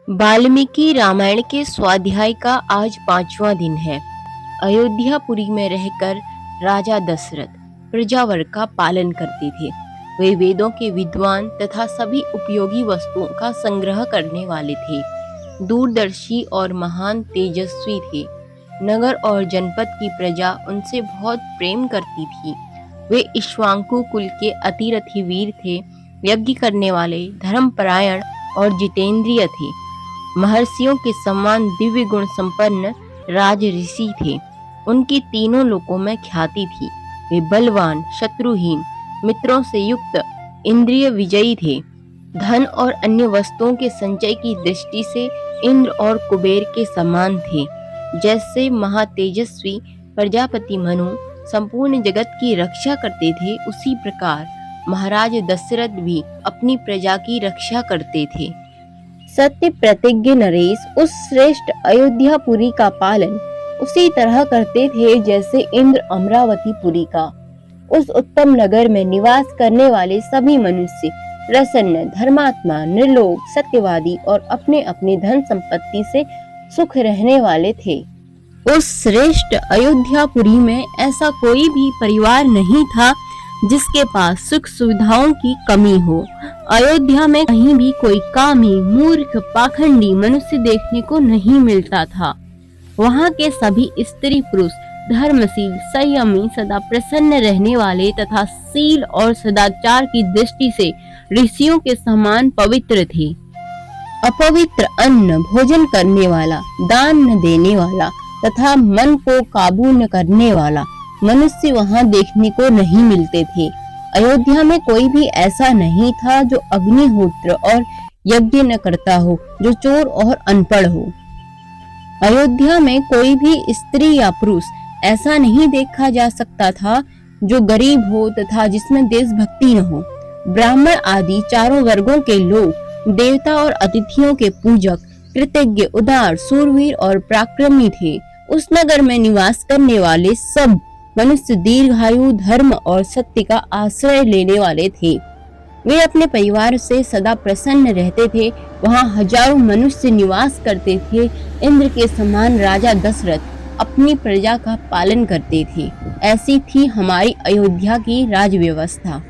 वाल्मीकि रामायण के स्वाध्याय का आज 5वां दिन है। अयोध्यापुरी में रहकर राजा दशरथ प्रजावर्ग का पालन करते थे। वे वेदों के विद्वान तथा सभी उपयोगी वस्तुओं का संग्रह करने वाले थे। दूरदर्शी और महान तेजस्वी थे। नगर और जनपद की प्रजा उनसे बहुत प्रेम करती थी। वे इक्ष्वाकु कुल के अतिरथी वीर थे, यज्ञ करने वाले, धर्मपरायण और जितेंद्रिय थे। महर्षियों के समान दिव्य गुण संपन्न राज ऋषि थे। उनकी तीनों लोकों में ख्याति थी। वे बलवान, शत्रुहीन, मित्रों से युक्त, इंद्रिय विजयी थे। धन और अन्य वस्तुओं के संचय की दृष्टि से इंद्र और कुबेर के समान थे। जैसे महातेजस्वी प्रजापति मनु संपूर्ण जगत की रक्षा करते थे, उसी प्रकार महाराज दशरथ भी अपनी प्रजा की रक्षा करते थे। सत्य प्रतिज्ञ नरेश उस श्रेष्ठ अयोध्यापुरी का पालन उसी तरह करते थे जैसे इंद्र अमरावतीपुरी का। उस उत्तम नगर में निवास करने वाले सभी मनुष्य प्रसन्न, धर्मात्मा, निर्लोभ, सत्यवादी और अपने अपने धन संपत्ति से सुख रहने वाले थे। उस श्रेष्ठ अयोध्यापुरी में ऐसा कोई भी परिवार नहीं था जिसके पास सुख सुविधाओं की कमी हो। अयोध्या में कहीं भी कोई कामी, मूर्ख, पाखंडी मनुष्य देखने को नहीं मिलता था। वहाँ के सभी स्त्री पुरुष धर्मशील, संयमी, सदा प्रसन्न रहने वाले तथा शील और सदाचार की दृष्टि से ऋषियों के समान पवित्र थे। अपवित्र अन्न भोजन करने वाला, दान न देने वाला तथा मन को काबू न करने वाला मनुष्य वहाँ देखने को नहीं मिलते थे। अयोध्या में कोई भी ऐसा नहीं था जो अग्निहोत्र और यज्ञ न करता हो, जो चोर और अनपढ़ हो। अयोध्या में कोई भी स्त्री या पुरुष ऐसा नहीं देखा जा सकता था जो गरीब हो तथा जिसमें देशभक्ति न हो। ब्राह्मण आदि चारों वर्गों के लोग देवता और अतिथियों के पूजक, कृतज्ञ, उदार, शूरवीर और पराक्रमी थे। उस नगर में निवास करने वाले सब मनुष्य दीर्घायु, धर्म और सत्य का आश्रय लेने वाले थे। वे अपने परिवार से सदा प्रसन्न रहते थे। वहाँ हजारों मनुष्य निवास करते थे। इंद्र के समान राजा दशरथ अपनी प्रजा का पालन करते थे। ऐसी थी हमारी अयोध्या की राज व्यवस्था।